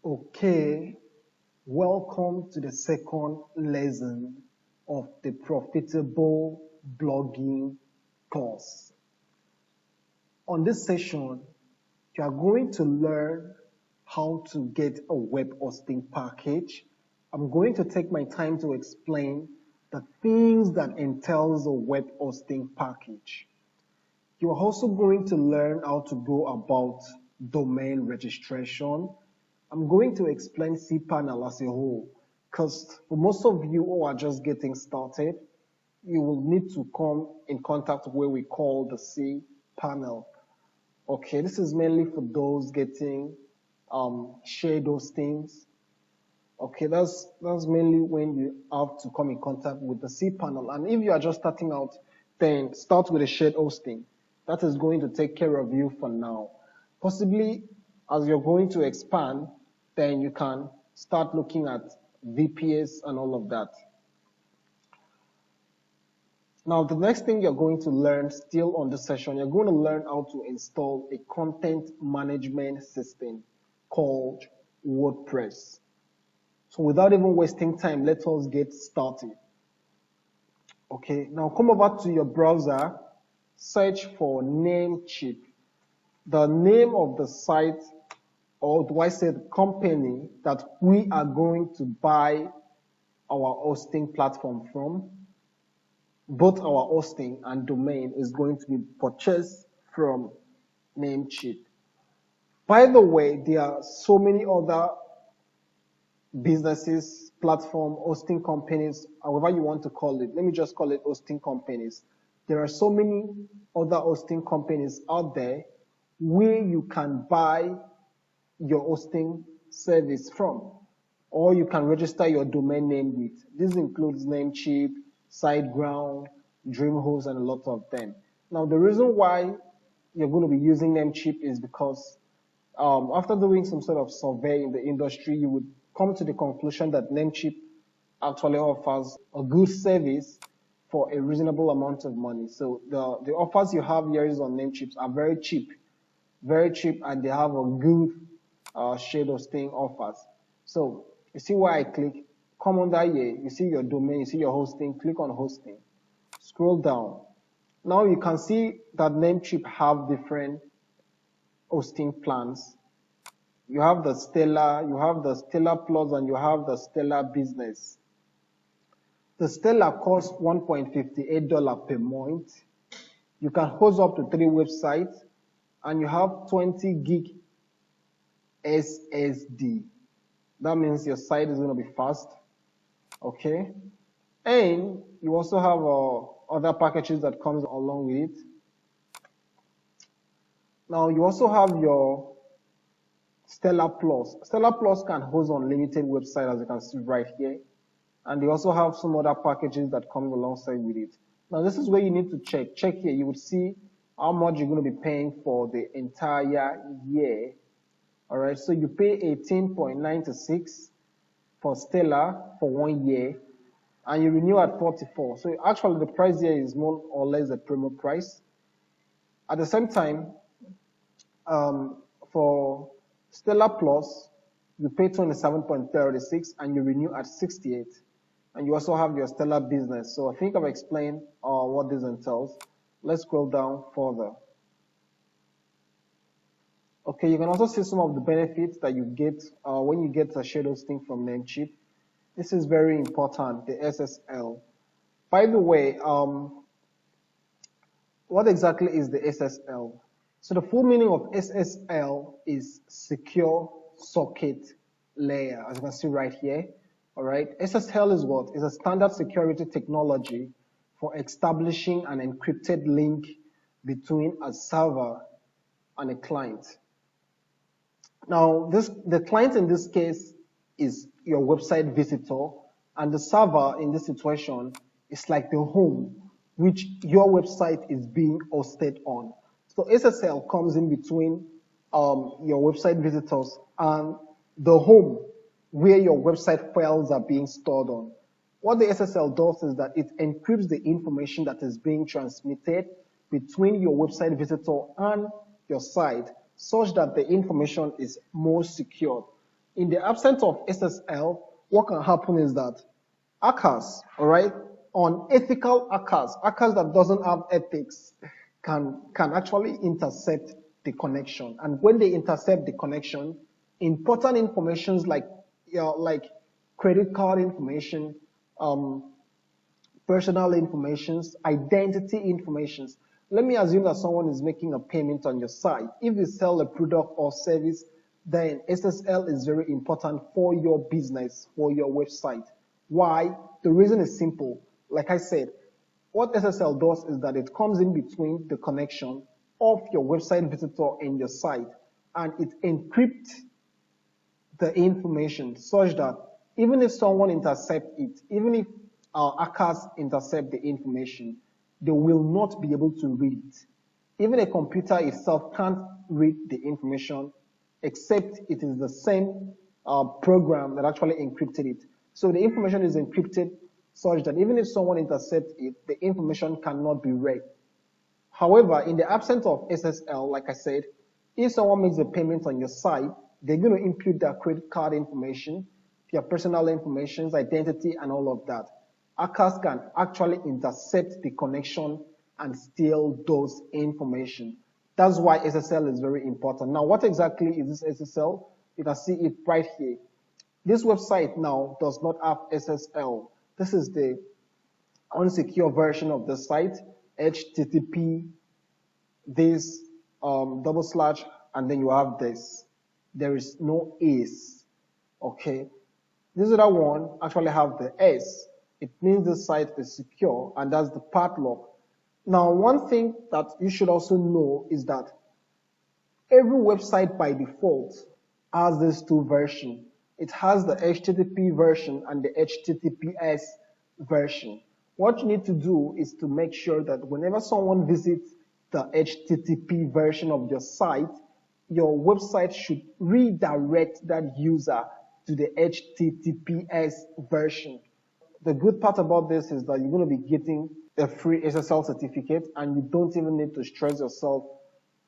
Okay, welcome to the second lesson of the profitable blogging course. On this session, you are going to learn how to get a web hosting package. I'm going to take my time to explain the things that entails a web hosting package. You are also going to learn how to go about domain registration. I'm going to explain cPanel as a whole because for most of you who are just getting started, you will need to come in contact with what we call the cPanel. Okay, this is mainly for those getting shared hostings. Okay, that's mainly when you have to come in contact with the cPanel. And if you are just starting out, then start with a shared hosting. That is going to take care of you for now. Possibly, as you're going to expand, then you can start looking at VPS and all of that. Now, the next thing you're going to learn still on this session, you're going to learn how to install a content management system called WordPress. So without even wasting time, let us get started. Okay, now come over to your browser, search for Namecheap. The name of the site, or do I say the company that we are going to buy our hosting platform from, both our hosting and domain is going to be purchased from Namecheap. By the way, there are so many other businesses, platform, hosting companies, however you want to call it. Let me just call it hosting companies. There are so many other hosting companies out there where you can buy your hosting service from, or you can register your domain name with. This includes Namecheap, SiteGround, DreamHost, and a lot of them. Now, the reason why you're going to be using Namecheap is because after doing some sort of survey in the industry, you would come to the conclusion that Namecheap actually offers a good service for a reasonable amount of money. So the offers you have here is on Namecheap are very cheap, and they have a good shared hosting offers. So you see where I click, come under here, you see your domain, you see your hosting, click on hosting, scroll down. Now you can see that Namecheap have different hosting plans. You have the Stellar, you have the Stellar Plus, and you have the Stellar Business. The Stellar costs $1.58 per month. You can host up to 3 websites, and you have 20 gig SSD. That means your site is going to be fast. Okay. And you also have other packages that comes along with it. Now you also have your Stellar Plus. Stellar Plus can host unlimited website, as you can see right here. And they also have some other packages that come alongside with it. Now this is where you need to check. Check here, you would see how much you're going to be paying for the entire year. All right, so you pay 18.96 for Stellar for 1 year, and you renew at 44. So actually the price here is more or less the promo price. At the same time, for Stellar Plus, you pay 27.36 and you renew at 68. And you also have your Stellar Business. So I think I've explained what this entails. Let's scroll down further. Okay, you can also see some of the benefits that you get when you get a shared hosting from Namecheap. This is very important, the SSL. By the way, what exactly is the SSL? So the full meaning of SSL is Secure Socket Layer, as you can see right here. All right, SSL is what? Is a standard security technology for establishing an encrypted link between a server and a client. Now, the client in this case is your website visitor, and the server in this situation is like the home which your website is being hosted on. So SSL comes in between your website visitors and the home where your website files are being stored on. What the SSL does is that it encrypts the information that is being transmitted between your website visitor and your site, such that the information is more secure. In the absence of SSL, what can happen is that hackers, all right, unethical hackers that doesn't have ethics, can actually intercept the connection. And when they intercept the connection, important informations like credit card information, um, personal informations, identity informations. Let me assume that someone is making a payment on your site. If you sell a product or service, then SSL is very important for your business, for your website. Why? The reason is simple. Like I said, what SSL does is that it comes in between the connection of your website visitor and your site, and it encrypts the information such that even if someone intercepts it, even if our hackers intercept the information, they will not be able to read it. Even a computer itself can't read the information except it is the same program that actually encrypted it. So the information is encrypted such that even if someone intercepts it, the information cannot be read. However, in the absence of SSL, like I said, if someone makes a payment on your site, they're going to input their credit card information, their personal information, identity, and all of that. Hackers can actually intercept the connection and steal those information. That's why SSL is very important. Now, what exactly is this SSL? You can see it right here. This website now does not have SSL. This is the unsecure version of the site, HTTP, this double slash, and then you have this. There is no S. Okay. This other one actually have the S. It means the site is secure, and that's the padlock. Now, one thing that you should also know is that every website by default has these two versions. It has the HTTP version and the HTTPS version. What you need to do is to make sure that whenever someone visits the HTTP version of your site, your website should redirect that user to the HTTPS version. The good part about this is that you're going to be getting a free SSL certificate and you don't even need to stress yourself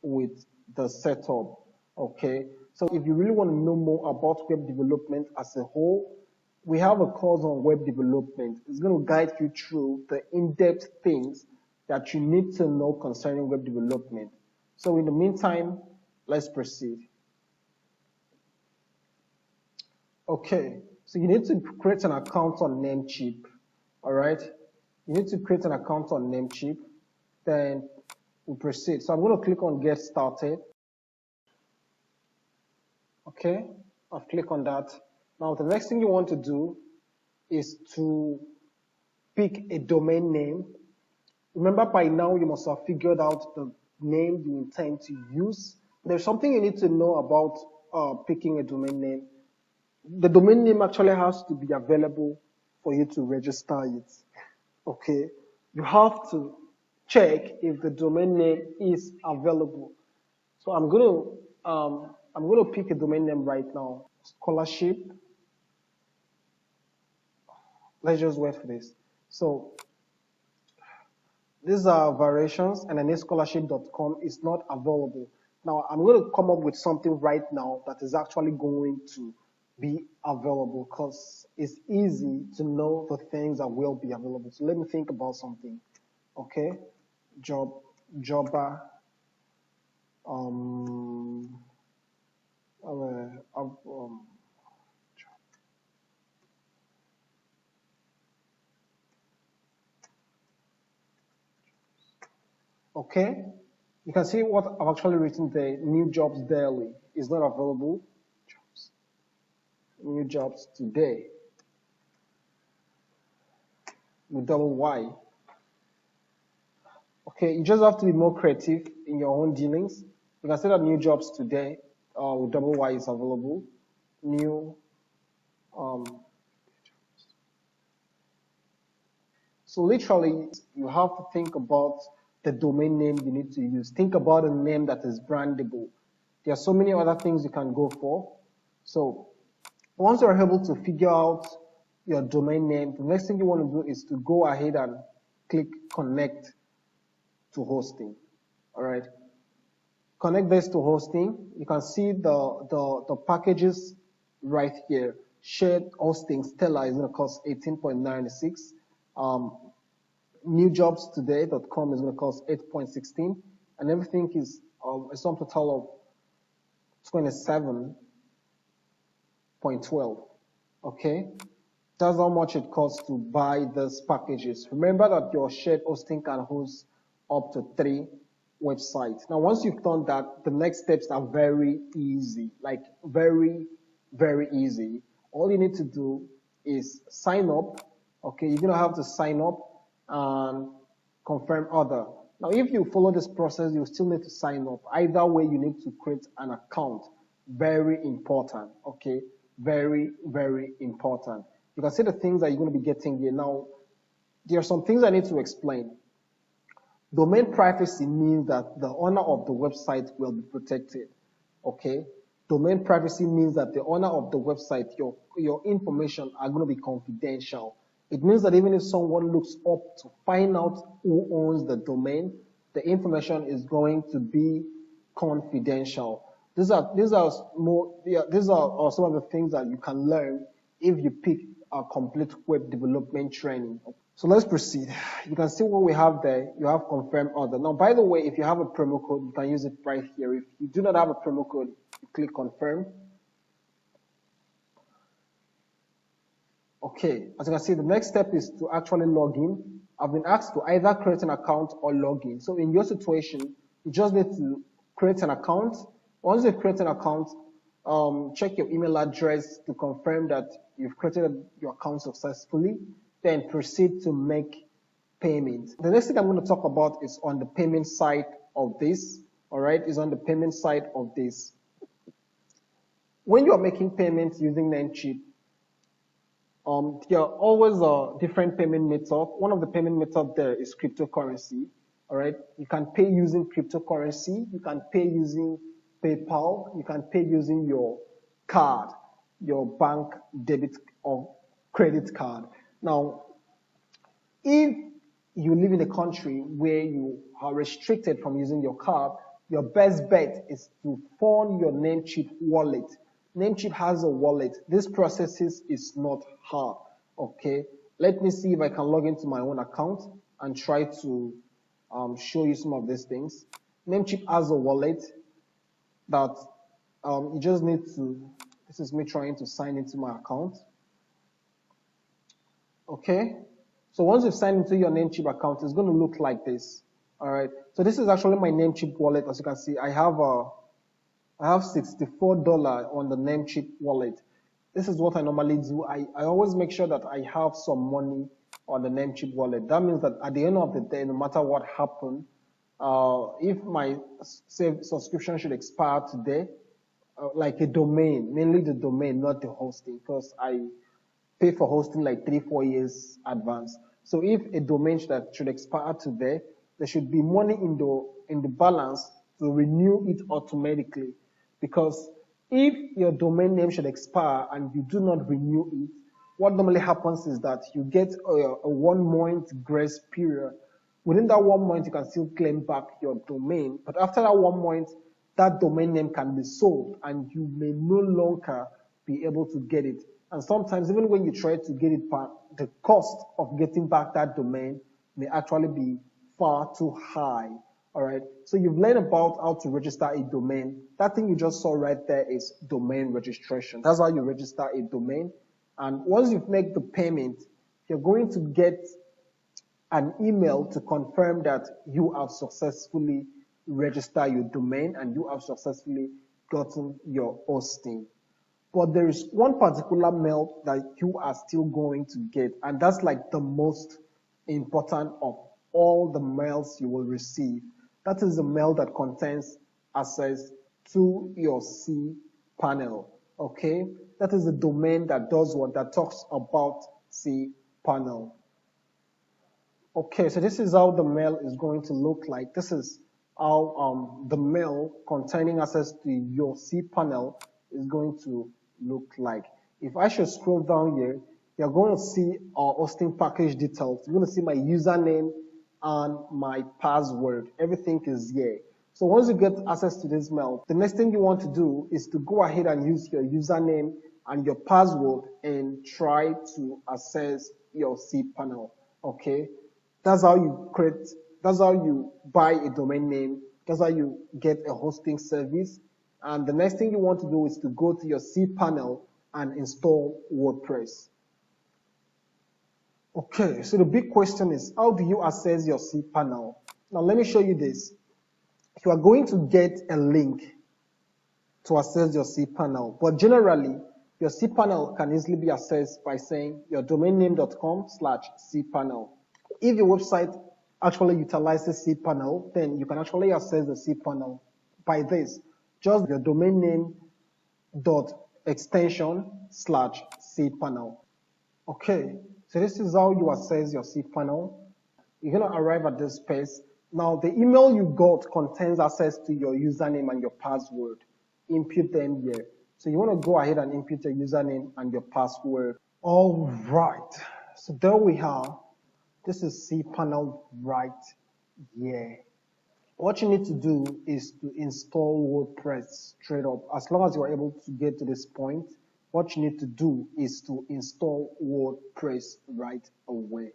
with the setup. Okay. So if you really want to know more about web development as a whole, we have a course on web development. It's going to guide you through the in-depth things that you need to know concerning web development. So in the meantime, let's proceed. Okay, so you need to create an account on Namecheap, all right? You need to create an account on Namecheap, then we proceed. So I'm going to click on Get Started. Okay, I've clicked on that. Now the next thing you want to do is to pick a domain name. Remember, by now you must have figured out the name you intend to use. There's something you need to know about picking a domain name. The domain name actually has to be available for you to register it. Okay, you have to check if the domain name is available. So I'm going to pick a domain name right now. Scholarship. Let's just wait for this. So these are variations, and then scholarship.com is not available. Now I'm going to come up with something right now that is actually going to be available because it's easy to know the things that will be available. So let me think about something. Okay, jobber, okay, you can see what I've actually written there. New jobs daily is not available. New jobs today with double Y. Okay, you just have to be more creative in your own dealings. You can say that new jobs today with double Y is available. New. So literally, you have to think about the domain name you need to use. Think about a name that is brandable. There are so many other things you can go for. So once you're able to figure out your domain name, the next thing you want to do is to go ahead and click connect to hosting. All right. Connect this to hosting. You can see the packages right here. Shared hosting, Stella is going to cost 18.96. Newjobstoday.com is going to cost 8.16, and everything is a sum total of 27.12. Okay, that's how much it costs to buy these packages. Remember that your shared hosting can host up to 3 websites. Now, once you've done that, the next steps are very easy, like very, very easy. All you need to do is sign up. Okay, you're gonna have to sign up and confirm other. Now, if you follow this process, you still need to sign up. Either way, you need to create an account. Very important, okay? Very, very important. You can see the things that you're going to be getting here. Now, there are some things I need to explain. Domain privacy means that the owner of the website will be protected, okay? Domain privacy means that the owner of the website, your information are going to be confidential. It means that even if someone looks up to find out who owns the domain, the information is going to be confidential. These are some of the things that you can learn if you pick a complete web development training. So let's proceed. You can see what we have there. You have confirm order. Now, by the way, if you have a promo code, you can use it right here. If you do not have a promo code, you click confirm. Okay, as you can see, the next step is to actually log in. I've been asked to either create an account or log in. So in your situation, you just need to create an account. Once you create an account, check your email address to confirm that you've created your account successfully. Then proceed to make payment. The next thing I'm going to talk about is on the payment side of this. All right, is on the payment side of this. When you're making payments using Namecheap, there are always a different payment method. One of the payment methods there is cryptocurrency. All right, you can pay using cryptocurrency. You can pay using PayPal. You can pay using your card, your bank debit or credit card. Now, if you live in a country where you are restricted from using your card, your best bet is to phone your Namecheap wallet. Namecheap has a wallet. This process is not hard, okay? Let me see if I can log into my own account and try to show you some of these things. Namecheap has a wallet that you just need to, this is me trying to sign into my account. Okay, so once you've signed into your Namecheap account, it's going to look like this. All right, so this is actually my Namecheap wallet. As you can see, I have $64 on the Namecheap wallet. This is what I normally do. I always make sure that I have some money on the Namecheap wallet. That means that at the end of the day, no matter what happened, if my subscription should expire today, like a domain, mainly the domain, not the hosting, because I pay for hosting like 3-4 years advance. So if a domain that should expire today, there should be money in the balance to renew it automatically. Because if your domain name should expire and you do not renew it, what normally happens is that you get a 1 month grace period. Within that 1 month, you can still claim back your domain. But after that 1 month, that domain name can be sold and you may no longer be able to get it. And sometimes even when you try to get it back, the cost of getting back that domain may actually be far too high. All right. So you've learned about how to register a domain. That thing you just saw right there is domain registration. That's how you register a domain. And once you've made the payment, you're going to get an email to confirm that you have successfully registered your domain and you have successfully gotten your hosting. But there is one particular mail that you are still going to get, and that's like the most important of all the mails you will receive. That is the mail that contains access to your cPanel, okay? That is the domain that does what? That talks about cPanel. Okay, so this is how the mail is going to look like. This is how the mail containing access to your cPanel is going to look like. If I should scroll down here, you're going to see our hosting package details. You're going to see my username and my password. Everything is here. So once you get access to this mail, the next thing you want to do is to go ahead and use your username and your password and try to access your cPanel. Okay, that's how you create. That's how you buy a domain name. That's how you get a hosting service. And the next thing you want to do is to go to your cPanel and install WordPress. Okay, so the big question is, how do you access your cPanel? Now let me show you this. You are going to get a link to access your cPanel, but generally, your cPanel can easily be accessed by saying your domainname.com/cPanel. If your website actually utilizes cPanel, then you can actually access the cPanel by this. Just your domain name dot extension/cPanel. Okay, so this is how you access your cPanel. You're going to arrive at this page. Now, the email you got contains access to your username and your password. Input them here. So you want to go ahead and input your username and your password. All right. So there we are. This is cPanel right here. What you need to do is to install WordPress straight up. As long as you are able to get to this point, what you need to do is to install WordPress right away.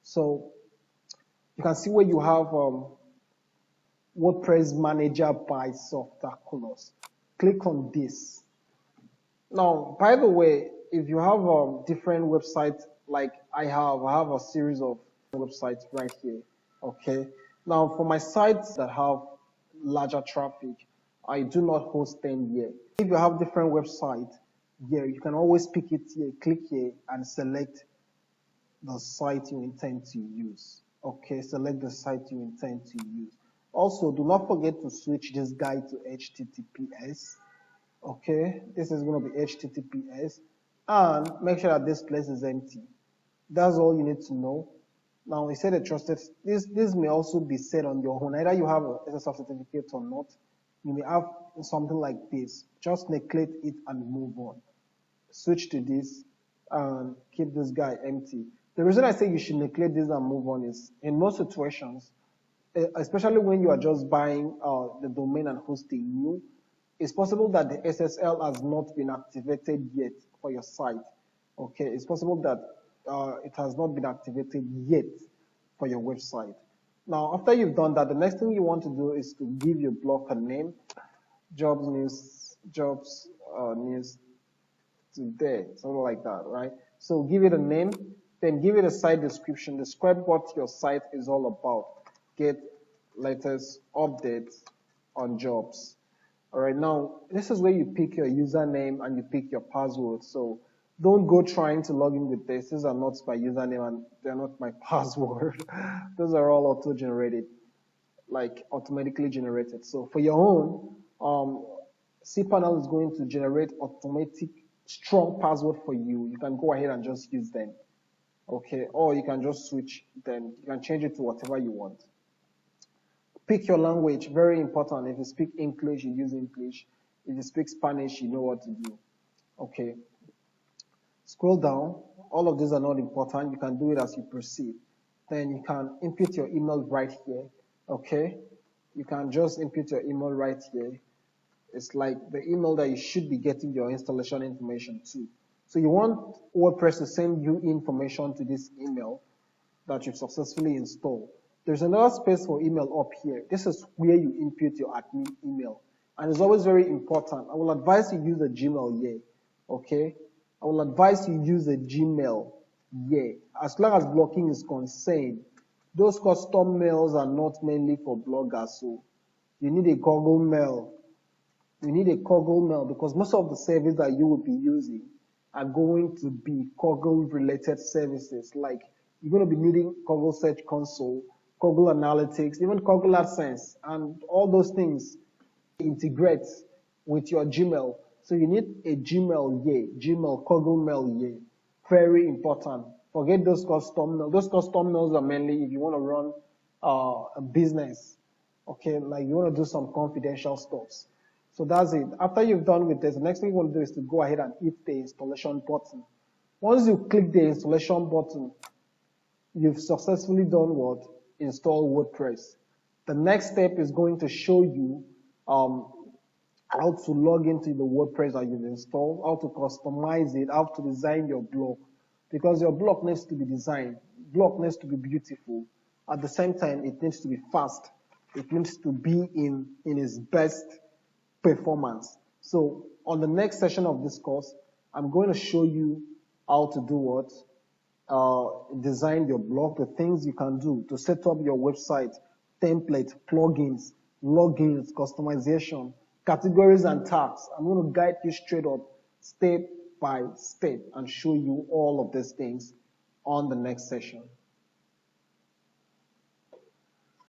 So you can see where you have WordPress Manager by Softaculous. Click on this. Now, by the way, if you have different websites like I have a series of websites right here. Okay. Now, for my sites that have larger traffic, I do not host them here. If you have different websites here, you can always pick it here, click here, and select the site you intend to use. Okay, select the site you intend to use. Also, do not forget to switch this guy to HTTPS. Okay, this is going to be HTTPS, and make sure that this place is empty. That's all you need to know. Now, we said a trusted. This may also be set on your own. Either you have a SSL certificate or not. You may have something like this. Just neglect it and move on. Switch to this and keep this guy empty. The reason I say you should neglect this and move on is in most situations, especially when you are just buying the domain and hosting new, it's possible that the SSL has not been activated yet for your site. Okay, it's possible that it has not been activated yet for your website. Now, after you've done that, the next thing you want to do is to give your blog a name, jobs news today, something like that, right? So give it a name, then give it a site description, describe what your site is all about. Get latest updates on jobs. All right, now this is where you pick your username and you pick your password. So don't go trying to log in with this. These are not my username and they're not my password. Those are all auto-generated, like automatically generated. So for your own, cPanel is going to generate automatic strong password for you. You can go ahead and just use them. Okay, or you can just switch them. You can change it to whatever you want. Pick your language, very important. If you speak English, you use English. If you speak Spanish, you know what to do. Okay. Scroll down. All of these are not important. You can do it as you proceed. Then you can input your email right here. Okay. You can just input your email right here. It's like the email that you should be getting your installation information to. So you want WordPress to send you information to this email that you've successfully installed. There's another space for email up here. This is where you input your admin email. And it's always very important. I will advise you use a Gmail here. Okay? I will advise you use a Gmail here. As long as blocking is concerned, those custom mails are not mainly for bloggers. So you need a Google mail. You need a Google mail because most of the services that you will be using are going to be Google related services. Like you're going to be needing Google Search Console, Google Analytics, even Google AdSense, and all those things integrate with your Gmail. So you need a Gmail here, Gmail, Google Mail here. Very important. Forget those custom mails. Those custom mails are mainly if you want to run a business. Okay, like you want to do some confidential stuff. So that's it. After you've done with this, the next thing you want to do is to go ahead and hit the installation button. Once you click the installation button, you've successfully done what? Install WordPress. The next step is going to show you how how to log into the WordPress that you've installed, how to customize it, how to design your blog. Because your blog needs to be designed, blog needs to be beautiful. At the same time, it needs to be fast. It needs to be in its best performance. So on the next session of this course, I'm going to show you how to do what? Design your blog, the things you can do to set up your website, template, plugins, logins, customization, categories and tags. I'm going to guide you straight up, step by step, and show you all of these things on the next session.